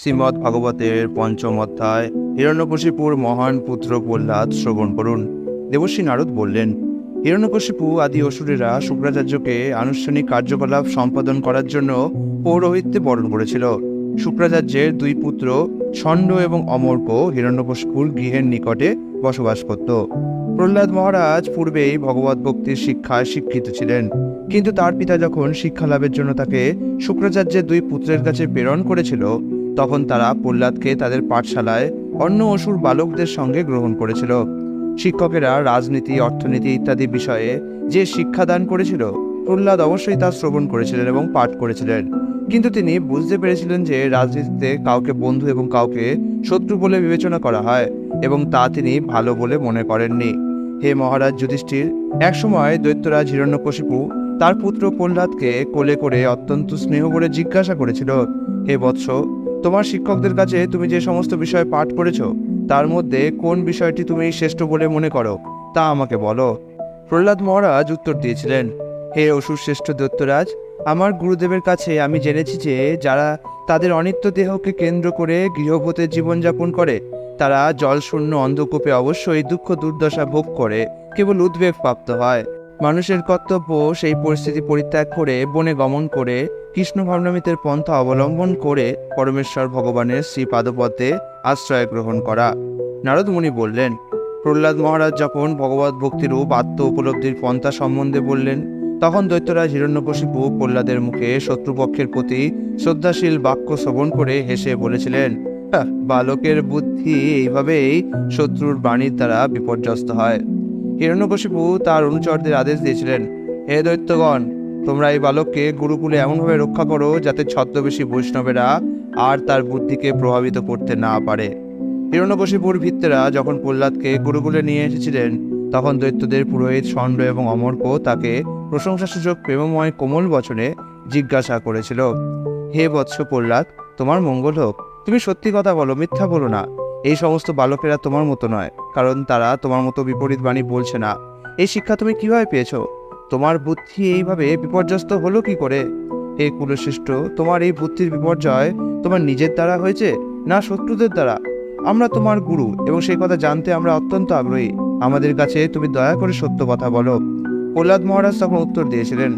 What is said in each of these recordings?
শ্রীমদ্ ভাগবতের পঞ্চম অধ্যায় হিরণ্যকশিপুর মহান পুত্র প্রহ্লাদ শ্রবণ করুন। দেবর্ষি নারদ বললেন, হিরণ্যকশিপু আদি অসুরেরা শুক্রাচার্যকে আনুষ্ঠানিক কার্যকলাপ সম্পাদন করার জন্য পৌরোহিত্যে বরণ করেছিল। শুক্রাচার্যের দুই পুত্র ষণ্ড এবং অমর্ক হিরণ্যকশিপুর গৃহের নিকটে বসবাস করত। প্রহ্লাদ মহারাজ পূর্বেই ভগবত ভক্তির শিক্ষায় শিক্ষিত ছিলেন, কিন্তু তার পিতা যখন শিক্ষা লাভের জন্য তাকে শুক্রাচার্যের দুই পুত্রের কাছে প্রেরণ করেছিল, তখন তারা প্রহ্লাদকে তাদের পাঠশালায় অন্য অসুর বালকদের সঙ্গে গ্রহণ করেছিল। শিক্ষকেরা রাজনীতি, অর্থনীতি ইত্যাদি বিষয়ে যে শিক্ষাদান করেছিল, প্রহ্লাদ অবশ্যই তা শ্রবণ করেছিলেন এবং পাঠ করেছিলেন। কিন্তু তিনি বুঝতে পেরেছিলেন যে রাজনীতিতে কাউকে বন্ধু এবং কাউকে শত্রু বলে বিবেচনা করা হয়, এবং তা তিনি ভালো বলে মনে করেননি। হে মহারাজ যুধিষ্ঠির, একসময় দৈত্যরাজ হিরণ্যকশিপু তার পুত্র প্রহ্লাদকে কোলে করে অত্যন্ত স্নেহ করে জিজ্ঞাসা করেছিল, হে বৎস, তোমার শিক্ষকদের কাছে তুমি যে সমস্ত বিষয় পাঠ করেছ, তার মধ্যে কোন বিষয়টি তুমি শ্রেষ্ঠ বলে মনে করো, তা আমাকে বলো। প্রহ্লাদ মহারাজ উত্তর দিয়েছিলেন, হে অসুর শ্রেষ্ঠ দৈত্যরাজ, আমার গুরুদেবের কাছে আমি জেনেছি যে যারা তাদের অনিত্য দেহকে কেন্দ্র করে গৃহভূতের জীবনযাপন করে, তারা জলশূন্য অন্ধকূপে অবশ্যই দুঃখ দুর্দশা ভোগ করে কেবল উদ্বেগ প্রাপ্ত হয়। মানুষের কর্তব্য সেই পরিস্থিতি পরিত্যাগ করে বনে গমন করে কৃষ্ণ ভাবনামৃতের পন্থা অবলম্বন করে পরমেশ্বর ভগবানের শ্রী পাদপদ্মে আশ্রয় গ্রহণ করা। নারদ মুনি বললেন, প্রহ্লাদ মহারাজ যখন ভগবত ভক্তিরূপ আত্ম উপলব্ধির পন্থা সম্বন্ধে বললেন, তখন দৈত্যরাজ হিরণ্যকশিপু প্রহ্লাদের মুখে শত্রুপক্ষের প্রতি শ্রদ্ধাশীল বাক্য শ্রবণ করে হেসে বলেছিলেন, বালকের বুদ্ধি এইভাবেই শত্রুর বাণীর দ্বারা বিপর্যস্ত হয়। হিরণ্যকশিপু তার অনুচরদের আদেশ দিয়েছিলেন, হে দৈত্যগণ, তোমরা এই বালককে গুরুকুলে এমনভাবে রক্ষা করো যাতে ছদ্মবেশী বৈষ্ণবেরা আর তার বুদ্ধিকে প্রভাবিত করতে না পারে। হিরণ্যকশিপুর ভৃত্যেরা যখন প্রহ্লাদকে গুরুকুলে নিয়ে এসেছিলেন, তখন দৈত্যদের পুরোহিত ষণ্ড এবং অমর্ক তাকে প্রশংসাসূচক প্রেমময় কোমল বচনে জিজ্ঞাসা করেছিল, হে বৎস প্রহ্লাদ, তোমার মঙ্গল হোক। তুমি সত্যি কথা বলো, মিথ্যা বলো না। এই সমস্ত বালকেরা তোমার মতো নয়, কারণ তারা তোমার মতো বিপরীত বাণী বলছে না। এই শিক্ষা তুমি কিভাবে পেয়েছো? তোমার বুদ্ধি এইভাবে বিপর্যস্ত হলো কি করে? হে কুলশ্রেষ্ঠ, তোমার এই বুদ্ধির বিপর্যয় তোমার নিজের দ্বারা হয়েছে না শত্রুদের দ্বারা? আমরা তোমার গুরু এবং সেই কথা জানতে আমরা অত্যন্ত আগ্রহী। আমাদের কাছে তুমি দয়া করে সত্য কথা বলো। প্রহ্লাদ মহারাজ তখন উত্তর দিয়েছিলেন,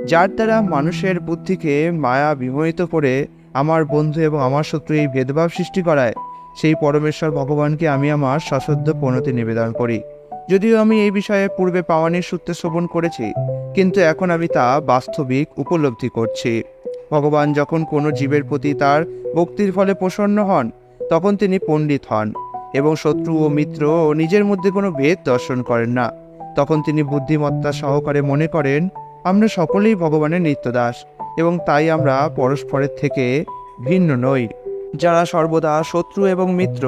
যার দ্বারা মানুষের বুদ্ধিকে মায়া বিমোহিত করে আমার বন্ধু এবং আমার শত্রু এই ভেদভাব সৃষ্টি করায়, সেই পরমেশ্বর ভগবানকে আমি আমার সশ্রদ্ধ প্রণতি নিবেদন করি। যদিও আমি এই বিষয়ে পূর্বে পাওয়ানির সূত্রে শ্রবণ করেছি, কিন্তু এখন আমি তা বাস্তবিক উপলব্ধি করছি। ভগবান যখন কোনো জীবের প্রতি তার ভক্তির ফলে প্রসন্ন হন, তখন তিনি পণ্ডিত হন এবং শত্রু ও মিত্র ও নিজের মধ্যে কোনো ভেদ দর্শন করেন না। তখন তিনি বুদ্ধিমত্তা সহকারে মনে করেন, আমরা সকলেই ভগবানের নিত্যদাস এবং তাই আমরা পরস্পরের থেকে ভিন্ন নই। যারা সর্বদা শত্রু এবং মিত্র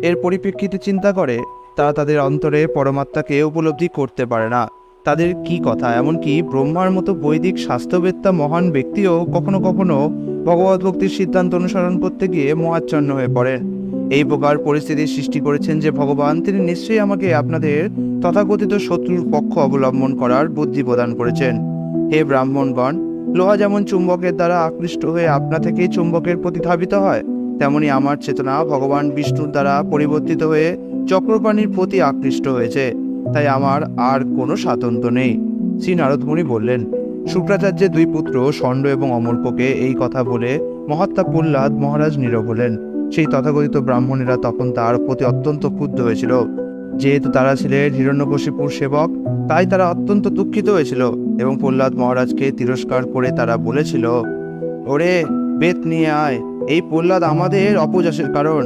এর পরিপ্রেক্ষিতে চিন্তা করে, তারা তাদের অন্তরে পরমাত্মাকে উপলব্ধি করতে পারে না। তাদের কি কথা, এমনকি ব্রহ্মার মতো বৈদিক স্বাস্থ্যবেত্তা মহান ব্যক্তিও কখনো কখনো ভগবত ভক্তির সিদ্ধান্ত অনুসরণ করতে গিয়ে মোহাচ্ছন্ন হয়ে পড়েন। এই প্রকার পরিস্থিতির সৃষ্টি করেছেন যে ভগবান, তিনি নিশ্চয়ই আমাকে আপনাদের তথাকথিত শত্রুর পক্ষ অবলম্বন করার বুদ্ধি প্রদান করেছেন। হে ব্রাহ্মণগণ, লোহা যেমন চুম্বকের দ্বারা আকৃষ্ট হয়ে আপনা থেকেই চুম্বকের প্রতি ধাবিত হয়, তেমনি আমার চেতনা ভগবান বিষ্ণুর দ্বারা পরিবর্তিত হয়ে চক্রপাণির প্রতি আকৃষ্ট হয়েছে, তাই আমার আর কোনো স্বাতন্ত্র্য নেই। শ্রী নারদ মুনি বললেন, শুক্রাচার্যের দুই পুত্র ষণ্ড এবং অমর্ককে এই কথা বলে মহাত্মা প্রহ্লাদ মহারাজ নীরব হলেন। সেই তথাকথিত ব্রাহ্মণেরা তখন তার প্রতি অত্যন্ত ক্ষুব্ধ হয়েছিল। যেহেতু তারা ছিলেন হিরণ্যকশিপুর সেবক, তাই তারা অত্যন্ত দুঃখিত হয়েছিল এবং প্রহ্লাদ মহারাজকে তিরস্কার করে তারা বলেছিল, ওরে, বেত নিয়ে আয়। এই প্রহ্লাদ আমাদের অপযশের কারণ।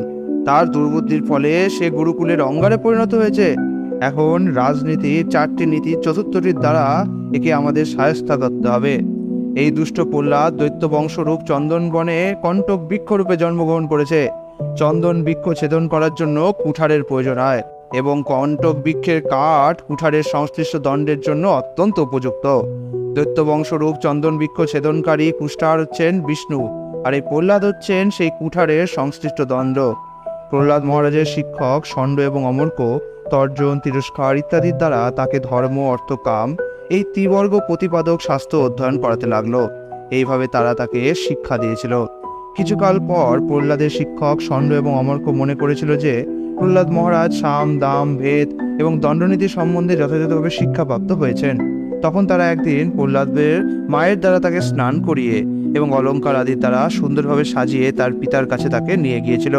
তার দুর্বুদ্ধির ফলে সে গুরুকুলের অঙ্গারে পরিণত হয়েছে। এখন রাজনীতির 4টি নীতি 4র্থটির দ্বারা একে আমাদের শায়েস্তা করতে হবে। এই দুষ্ট প্রহ্লাদ দৈত্য বংশরূপ চন্দন বনে কণ্টক বৃক্ষরূপে জন্মগ্রহণ করেছে। চন্দন বৃক্ষ ছেদন করার জন্য কুঠারের প্রয়োজন হয় এবং কণ্টক বৃক্ষের কাঠ কুঠারের সংশ্লিষ্ট দণ্ডের জন্য অত্যন্ত উপযুক্ত। দৈত্য বংশরূপ চন্দন বৃক্ষ ছেদনকারী কুষ্ঠার হচ্ছেন বিষ্ণু, আর এই প্রহ্লাদ হচ্ছেন সেই কুঠারের সংশ্লিষ্ট দণ্ড। প্রহ্লাদ মহারাজের শিক্ষক ষণ্ড এবং অমর্ক তর্জন, তিরস্কার ইত্যাদির দ্বারা তাকে ধর্ম, অর্থ, কাম এই ত্রিবর্গ প্রতিপাদক শাস্ত্র অধ্যয়ন করাতে লাগলো। এইভাবে তারা তাকে শিক্ষা দিয়েছিল। কিছুকাল পর প্রহ্লাদের শিক্ষক ষণ্ড এবং অমর্ক্য মনে করেছিল যে প্রহ্লাদ মহারাজ সাম দাম ভেদ এবং দণ্ডনীতি সম্বন্ধে যথাযথভাবে শিক্ষাপ্রাপ্ত হয়েছেন। তখন তারা একদিন প্রহ্লাদের মায়ের দ্বারা তাকে স্নান করিয়ে এবং অলঙ্কার আদির দ্বারা সুন্দরভাবে সাজিয়ে তার পিতার কাছে তাকে নিয়ে গিয়েছিল।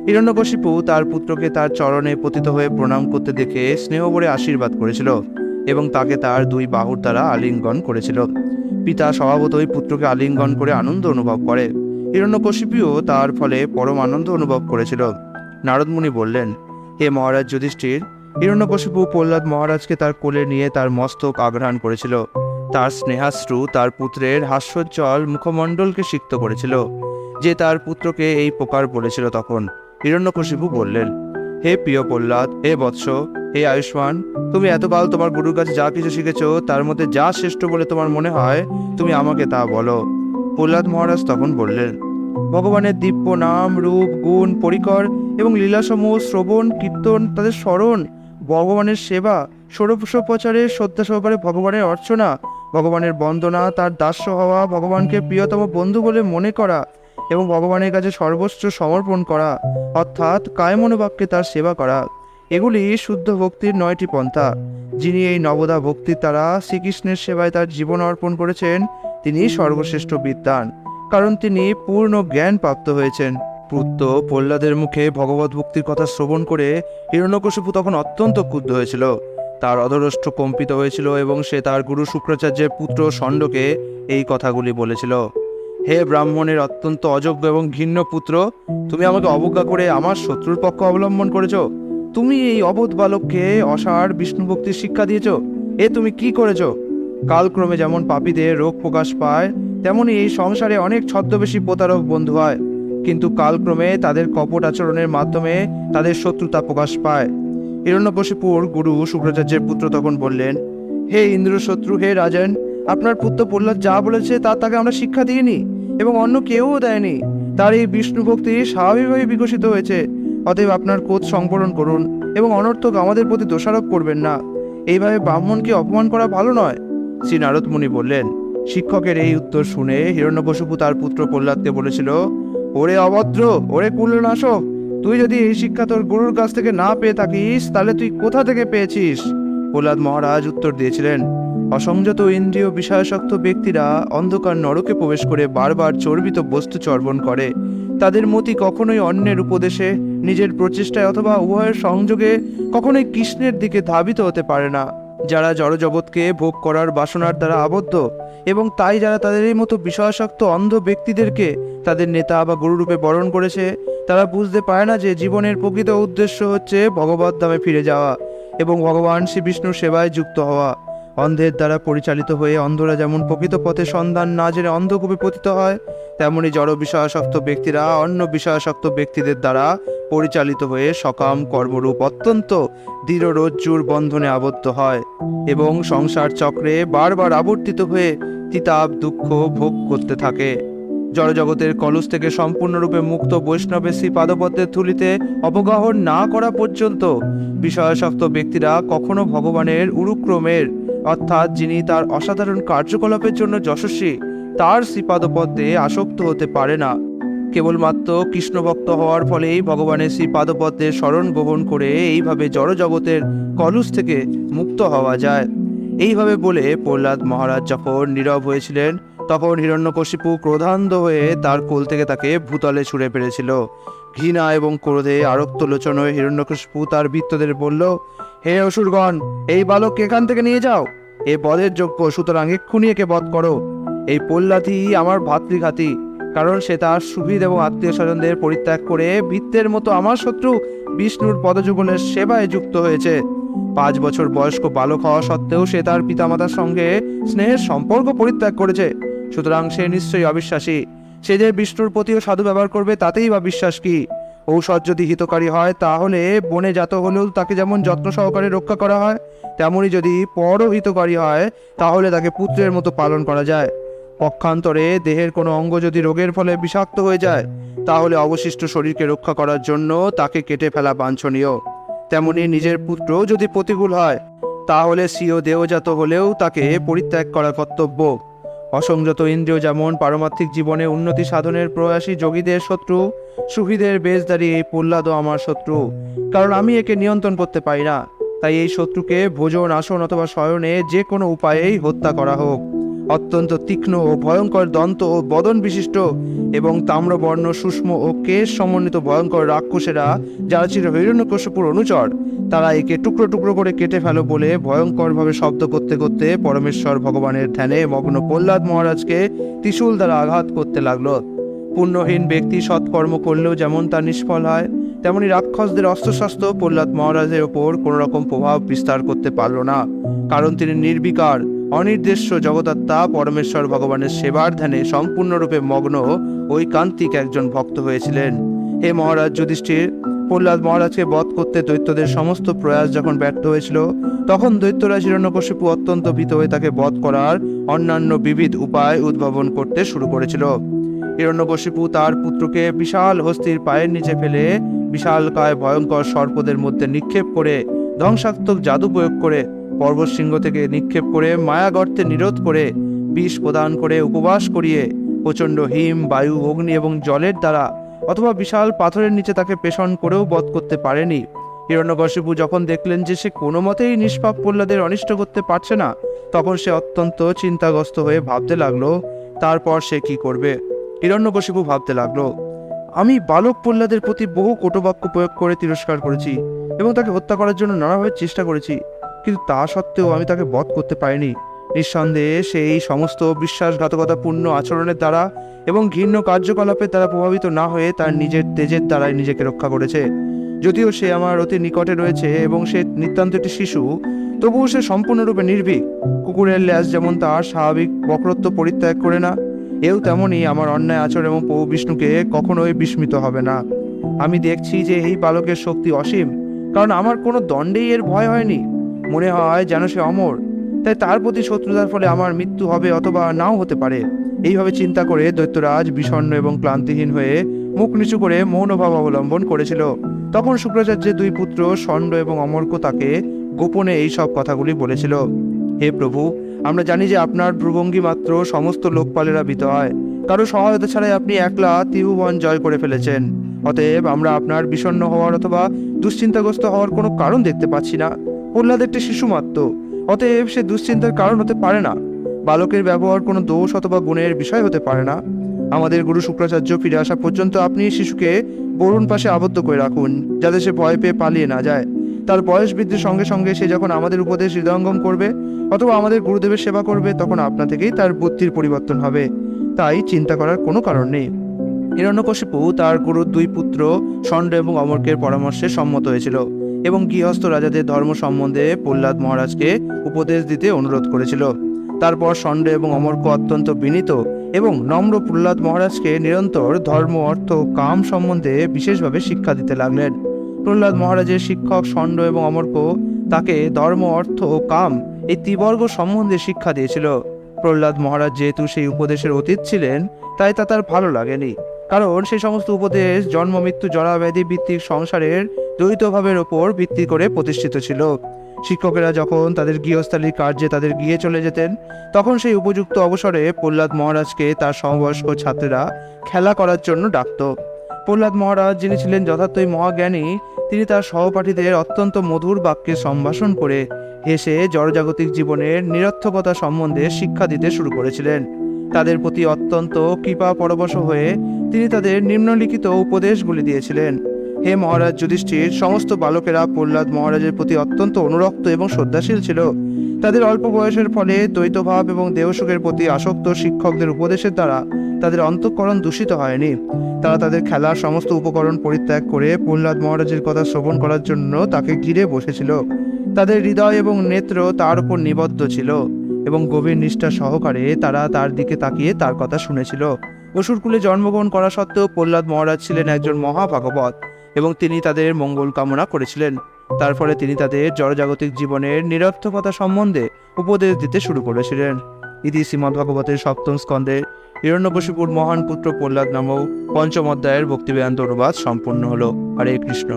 হিরণ্যকশিপু তার পুত্রকে তার চরণে পতিত হয়ে প্রণাম করতে দেখে স্নেহ ভরে আশীর্বাদ করেছিল এবং তাকে তার দুই বাহুর দ্বারা আলিঙ্গন করেছিল। পিতা স্বভাবতই পুত্রকে আলিঙ্গন করে আনন্দ অনুভব করে। হিরণ্যকশিপুও তার ফলে পরম আনন্দ অনুভব করেছিল। নারদ মুনি বললেন, হে মহারাজ যুধিষ্ঠির, হিরণ্যকশিপু প্রহ্লাদ মহারাজকে তার কোলে নিয়ে তার মস্তক আঘ্রাণ করেছিল। তার স্নেহাশ্রু তার পুত্রের হাস্যোজ্জ্বল মুখমণ্ডলকে সিক্ত করেছিল। যে তার পুত্রকে এই প্রকার বলেছিল তখন হিরণ্যকশিপু বললেন, হে প্রিয় প্রহ্লাদ, হে বৎস, হে আয়ুষ্মান, তুমি এতকাল তোমার গুরুর কাছে যা কিছু শিখেছ তার মধ্যে যা শ্রেষ্ঠ বলে তোমার মনে হয় তুমি আমাকে তা বলো। প্রহ্লাদ মহারাজ তখন বললেন, ভগবানের দিব্য নাম রূপ গুণ পরিকর এবং লীলাসমূহ শ্রবণ কীর্তন, তাদের স্মরণ, ভগবানের সেবা, ষোড়শোপচারে শ্রদ্ধা সহকারে ভগবানের অর্চনা, ভগবানের বন্দনা, তার দাস্য হওয়া, ভগবানকে প্রিয়তম বন্ধু বলে মনে করা এবং ভগবানের কাছে সর্বস্ব সমর্পণ করা, অর্থাৎ কায় মনোবাক্যে তার সেবা করা, এগুলি শুদ্ধ ভক্তির 9টি পন্থা। যিনি এই নবদা ভক্তির দ্বারা শ্রীকৃষ্ণের সেবায় তার জীবন অর্পণ করেছেন তিনি সর্বশ্রেষ্ঠ বিদ্বান, কারণ তিনি পূর্ণ জ্ঞান প্রাপ্ত হয়েছেন। পুত্র প্রহ্লাদের মুখে ভগবত ভক্তির কথা শ্রবণ করে হিরণ্যকশিপু তখন অত্যন্ত ক্ষুব্ধ হয়েছিল। তার অধরষ্ঠ কম্পিত হয়েছিল এবং সে তার গুরু শুক্রাচার্যের পুত্র ষণ্ডকে এই কথাগুলি বলেছিল, হে ব্রাহ্মণের অত্যন্ত অযোগ্য এবং ঘৃণ্য পুত্র, তুমি আমাকে অবজ্ঞা করে আমার শত্রুর পক্ষ অবলম্বন করেছ। তুমি এই অবোধ বালককে অসার বিষ্ণু ভক্তির শিক্ষা দিয়েছ। এ তুমি কি করেছ? কালক্রমে যেমন পাপীদের রোগ প্রকাশ পায়, তেমনি এই সংসারে অনেক ছদ্মবেশী প্রতারক বন্ধু হয়, কিন্তু কালক্রমে তাদের কপট আচরণের মাধ্যমে তাদের শত্রুতা প্রকাশ পায়। হিরণ্যকশিপুর গুরু শুক্রাচার্যের পুত্র তখন বললেন, হে ইন্দ্রশত্রু, হে রাজন, আপনার পুত্র প্রহ্লাদ যা বলেছে তা তাকে আমরা শিক্ষা দিইনি এবং অন্য কেউও দেয়নি। তার এই বিষ্ণু ভক্তি স্বাভাবিকভাবে বিকশিত হয়েছে। অতএব আপনার ক্রোধ সংবরণ করুন এবং অনর্থক আমাদের প্রতি দোষারোপ করবেন না। এইভাবে ব্রাহ্মণকে অপমান করা ভালো নয়। শ্রী নারদ মুনি বললেন, শিক্ষকের এই উত্তর শুনে হিরণ্যকশিপু তার পুত্র প্রহ্লাদকে বলেছিল, ওরে অভদ্র, ওরে কুলনাশক, তুই যদি এই শিক্ষা তোর গুরুর কাছ থেকে না পেয়ে থাকিস তাহলে তুই কোথা থেকে পেয়েছিস? প্রহ্লাদ মহারাজ উত্তর দিয়েছিলেন, অসংযত ইন্দ্রিয় বিষয়াসক্ত ব্যক্তিরা অন্ধকার নরকে প্রবেশ করে বারবার চর্বিত বস্তু চর্বণ করে। তাদের মতি কখনোই অন্যের উপদেশে, নিজের প্রচেষ্টায় অথবা উভয়ের সংযোগে কখনোই কৃষ্ণের দিকে ধাবিত হতে পারে না। যারা জড়জগৎকে ভোগ করার বাসনার দ্বারা আবদ্ধ এবং তাই যারা তাদের এই মতো বিষয়াসক্ত অন্ধ ব্যক্তিদেরকে তাদের নেতা বা গুরুরূপে বরণ করেছে, তারা বুঝতে পারে না যে জীবনের প্রকৃত উদ্দেশ্য হচ্ছে ভগবত ধামে ফিরে যাওয়া এবং ভগবান শ্রী বিষ্ণুর সেবায় যুক্ত হওয়া। অন্ধের দ্বারা পরিচালিত হয়ে অন্ধরা যেমন প্রকৃত পথে সন্ধান না জেনে অন্ধকূপে পতিত হয়, তেমনি জড় বিষয়াসক্ত ব্যক্তিরা অন্য বিষয়াসক্ত ব্যক্তিদের দ্বারা পরিচালিত হয়ে সকাম কর্মরূপ অত্যন্ত দৃঢ় রজ্জুর বন্ধনে আবদ্ধ হয় এবং সংসার চক্রে বারবার আবর্তিত হয়ে তিতাব দুঃখ ভোগ করতে থাকে। জড়জগতের কলুষ থেকে সম্পূর্ণরূপে মুক্ত বৈষ্ণবের শ্রী পাদপদ্মের ধূলিতে অবগাহন না করা পর্যন্ত বিষয়াসক্ত ব্যক্তিরা কখনো ভগবানের উরুক্রমের, অর্থাৎ যিনি তার অসাধারণ কার্যকলাপের জন্য যশস্বী, তার শ্রীপাদপদ্মে আসক্ত হতে পারে না। কেবলমাত্র কৃষ্ণভক্ত হওয়ার ফলেই ভগবানের শ্রীপাদপদ্মের শরণ গ্রহণ করে এইভাবে জড়জগতের কলুষ থেকে মুক্ত হওয়া যায়। এইভাবে বলে প্রহ্লাদ মহারাজ যখন নীরব হয়েছিলেন তখন হিরণ্যকশিপু ক্রোধান্ধ হয়ে তার কোল থেকে তাকে ভূতলে ছুঁড়ে ফেলেছিল। ঘৃণা এবং ক্রোধে আরক্ত লোচন হয়ে হিরণ্যকশিপু তার ভৃত্যদের বলল, হে অসুরগণ, এই বালককে এখান থেকে নিয়ে যাও। এ বধের যোগ্য, সুতরাং এক্ষুনি একে বধ করো। এই প্রহ্লাদই আমার ভাতৃঘাতী, কারণ সে তার সুহৃদ এবং আত্মীয় স্বজনদের পরিত্যাগ করে বৃত্তের মতো আমার শত্রু বিষ্ণুর পদযুগলের সেবায় যুক্ত হয়েছে। 5 বছর বয়স্ক বালক হওয়া সত্ত্বেও সে তার পিতামাতার সঙ্গে স্নেহের সম্পর্ক পরিত্যাগ করেছে, সুতরাং সে নিশ্চয়ই অবিশ্বাসী। সে যে বিষ্ণুর প্রতিও সাধু ব্যবহার করবে তাতেই বা বিশ্বাস কি? ঔষধ যদি হিতকারী হয় তাহলে বনে জাত হলেও তাকে যেমন যত্ন সহকারে রক্ষা করা হয়, তেমনি যদি পরহিতকারী হয় তাহলে তাকে পুত্রের মতো পালন করা যায়। পক্ষান্তরে দেহের কোনো অঙ্গ যদি রোগের ফলে বিষাক্ত হয়ে যায় তাহলে অবশিষ্ট শরীরকে রক্ষা করার জন্য তাকে কেটে ফেলা বাঞ্ছনীয়। তেমনি নিজের পুত্র যদি প্রতিকূল হয় তাহলে স্বীয় দেহজাত হলেও তাকে পরিত্যাগ করা কর্তব্য। অসংযত ইন্দ্রিয় যেমন পারমার্থিক জীবনে উন্নতি সাধনের প্রয়াসী যোগীদের শত্রু, সুখীদের বেশধারী এই প্রহ্লাদও আমার শত্রু, কারণ আমি একে নিয়ন্ত্রণ করতে পারি না। তাই এই শত্রুকে ভোজন, আসন অথবা শয়নে যে কোনো উপায়েই হত্যা করা হোক। অত্যন্ত তীক্ষ্ণ ও ভয়ঙ্কর দন্ত ও বদন বিশিষ্ট এবং তাম্রবর্ণ সূক্ষ্ম ও কেশ সমন্বিত ভয়ঙ্কর রাক্ষসেরা, যারা ছিল হিরণ্যকশিপুর অনুচর, তারা একে টুকরো টুকরো করে কেটে ফেলো বলে ভয়ঙ্করভাবে শব্দ করতে করতে পরমেশ্বর ভগবানের ধ্যানে মগ্ন প্রহ্লাদ মহারাজকে ত্রিশূল দ্বারা আঘাত করতে লাগলো। পুণ্যহীন ব্যক্তি সৎকর্ম করলেও যেমন তা নিষ্ফল হয়, তেমনি রাক্ষসদের অস্ত্রশস্ত্র প্রহ্লাদ মহারাজের ওপর কোনো রকম প্রভাব বিস্তার করতে পারল না, কারণ তিনি নির্বিকার অনির্দেশ্য জগতাত্মা পরমেশ্বর ভগবানের সেবার ধ্যানে সম্পূর্ণরূপে মগ্ন ঐকান্তিক একজন ভক্ত হয়েছিলেন। হে মহারাজ যুধিষ্ঠির, প্রহ্লাদ মহারাজকে বধ করতে দৈত্যদের সমস্ত প্রয়াস যখন ব্যর্থ হয়েছিল, তখন দৈত্যরাজ হিরণ্যকশিপু অত্যন্ত ভীত হয়ে তাকে বধ করার অন্যান্য বিবিধ উপায় উদ্ভাবন করতে শুরু করেছিল। হিরণ্যকশিপু তার পুত্রকে বিশাল হস্তির পায়ের নিচে ফেলে বিশালকায় ভয়ঙ্কর সর্পদের মধ্যে নিক্ষেপ করে, ধ্বংসাত্মক জাদু প্রয়োগ করে, পর্বত সিংহ থেকে নিক্ষেপ করে, মায়া গর্তে নিরোধ করে, বিষ প্রদান করে, উপবাস করিয়ে, প্রচণ্ড হিম, বায়ু, অগ্নি এবং জলের দ্বারা অথবা বিশাল পাথরের নিচে তাকে পেষণ করেও বধ করতে পারেনি। হিরণ্যকশিপু যখন দেখলেন যে সে কোনো মতেই নিষ্পাপ প্রহ্লাদের অনিষ্ট করতে পারছে না, তখন সে অত্যন্ত চিন্তাগ্রস্ত হয়ে ভাবতে লাগলো তারপর সে কি করবে। হিরণ্যকশিপু ভাবতে লাগলো, আমি বালক প্রহ্লাদের প্রতি বহু কটুবাক্য প্রয়োগ করে তিরস্কার করেছি এবং তাকে হত্যা করার জন্য নানাভাবে চেষ্টা করেছি, কিন্তু তা সত্ত্বেও আমি তাকে বধ করতে পারিনি। নিঃসন্দেহে সেই সমস্ত বিশ্বাসঘাতকতাপূর্ণ আচরণের দ্বারা এবং ঘৃণ্য কার্যকলাপের দ্বারা প্রভাবিত না হয়ে তার নিজের তেজের দ্বারাই নিজেকে রক্ষা করেছে। যদিও সে আমার অতি নিকটে রয়েছে এবং সে নিতান্ত একটি শিশু, তবুও সে সম্পূর্ণরূপে নির্ভীক। কুকুরের ল্যাজ যেমন তার স্বাভাবিক বক্রত্ব পরিত্যাগ করে না, এও তেমনই আমার অন্যায় আচরণ এবং প্রভু বিষ্ণুকে কখনোই বিস্মিত হবে না। আমি দেখছি যে এই বালকের শক্তি অসীম, কারণ আমার কোনো দণ্ডেই এর ভয় হয়নি। মনে হয় যেন সে অমর, তাই তার প্রতি শত্রুতার ফলে আমার মৃত্যু হবে অথবা নাও হতে পারে। এইভাবে চিন্তা করে দৈত্যরাজ বিষণ্ণ এবং ক্লান্তিহীন হয়ে মুখ নিচু করে মৌনভাব অবলম্বন করেছিল। তখন শুক্রাচার্যের দুই পুত্র ষণ্ড এবং অমর্ক তাকে গোপনে এই সব কথাগুলি বলেছিল। হে প্রভু, আমরা জানি যে আপনার ভ্রুভঙ্গি মাত্র সমস্ত লোকপালেরা ভীত হয়, কারো সহায়তা ছাড়াই আপনি একলা ত্রিভুবন জয় করে ফেলেছেন। অতএব আমরা আপনার বিষণ্ণ হওয়ার অথবা দুশ্চিন্তাগ্রস্ত হওয়ার কোনো কারণ দেখতে পাচ্ছি না। প্রহ্লাদ একটি শিশু মাত্র, অতএব সে দুশ্চিন্তার কারণ হতে পারে না। বালকের ব্যবহার কোনো দোষ অথবা গুণের বিষয় হতে পারে না। আমাদের গুরু শুক্রাচার্য ফিরে আসা পর্যন্ত আপনি শিশুকে বরুণ পাশে আবদ্ধ করে রাখুন, যাতে সে ভয় পেয়ে পালিয়ে না যায়। তার বয়স বৃদ্ধির সঙ্গে সঙ্গে সে যখন আমাদের উপদেশ হৃদয়ঙ্গম করবে অথবা আমাদের গুরুদেবের সেবা করবে, তখন আপনা থেকেই তার বুদ্ধির পরিবর্তন হবে। তাই চিন্তা করার কোনো কারণ নেই। হিরণ্যকশিপু তার গুরুর দুই পুত্র ষণ্ড এবং অমর্কের পরামর্শে সম্মত হয়েছিল এবং গৃহস্থ রাজাদের ধর্ম সম্বন্ধে প্রহ্লাদ মহারাজকে উপদেশ দিতে অনুরোধ করেছিল। তারপর ষণ্ড এবং অমর্ক অত্যন্ত বিনীত এবং নম্র প্রহ্লাদ মহারাজকে নিরন্তর ধর্ম, অর্থ, কাম সম্বন্ধে বিশেষভাবে শিক্ষা দিতে লাগলেন। প্রহ্লাদ মহারাজের শিক্ষক ষণ্ড এবং অমর্ক তাকে ধর্ম, অর্থ ও কাম এই ত্রিবর্গ সম্বন্ধে শিক্ষা দিয়েছিল। প্রহ্লাদ মহারাজ যেহেতু সেই উপদেশের অতীত ছিলেন, তাই তা তার ভালো লাগেনি, কারণ সেই সমস্ত উপদেশ জন্ম, মৃত্যু, জরা, ব্যাধি ভিত্তিক সংসারের দ্বৈতভাবের ওপর ভিত্তি করে প্রতিষ্ঠিত ছিল। শিক্ষকেরা যখন তাদের গৃহস্থালীর কার্যে তাদের গৃহে চলে যেতেন, তখন সেই উপযুক্ত অবসরে প্রহ্লাদ মহারাজকে তার সমবয়স্ক ছাত্রেরা খেলা করার জন্য ডাকত। প্রহ্লাদ মহারাজ, যিনি ছিলেন যথার্থই মহাজ্ঞানী, তিনি তার সহপাঠীদের অত্যন্ত মধুর বাক্যে সম্ভাষণ করে হেসে জড়জাগতিক জীবনের নিরর্থকতা সম্বন্ধে শিক্ষা দিতে শুরু করেছিলেন। তাদের প্রতি অত্যন্ত কৃপা পরবশ হয়ে তিনি তাদের নিম্নলিখিত উপদেশগুলি দিয়েছিলেন। হে মহারাজ যুধিষ্ঠির, সমস্ত বালকেরা প্রহ্লাদ মহারাজের প্রতি অত্যন্ত অনুরক্ত এবং শ্রদ্ধাশীল ছিল। তাদের অল্প বয়সের ফলে দ্বৈতভাব এবং দেহসুখের প্রতি আসক্ত শিক্ষকদের উপদেশের দ্বারা তাদের অন্তঃকরণ দূষিত হয়নি। তারা তাদের খেলার সমস্ত উপকরণ পরিত্যাগ করে প্রহ্লাদ মহারাজের কথা শ্রবণ করার জন্য তাকে ঘিরে বসেছিল। তাদের হৃদয় এবং নেত্র তার উপর নিবদ্ধ ছিল এবং গভীর নিষ্ঠা সহকারে তারা তার দিকে তাকিয়ে তার কথা শুনেছিল। অসুরকুলে জন্মগ্রহণ করা সত্ত্বেও প্রহ্লাদ মহারাজ ছিলেন একজন মহাভাগবত এবং তিনি তাদের মঙ্গল কামনা করেছিলেন। তার ফলে তিনি তাদের জড়জাগতিক জীবনের নিরর্থকতা সম্বন্ধে উপদেশ দিতে শুরু করেছিলেন। ইতি শ্রীমদ্ভাগবতের সপ্তম স্কন্ধে হিরণ্যকশিপুর মহান পুত্র প্রহ্লাদ নামক পঞ্চম অধ্যায়ের ভক্তিবেদান্ত অনুবাদ সম্পন্ন হলো। হরে কৃষ্ণ।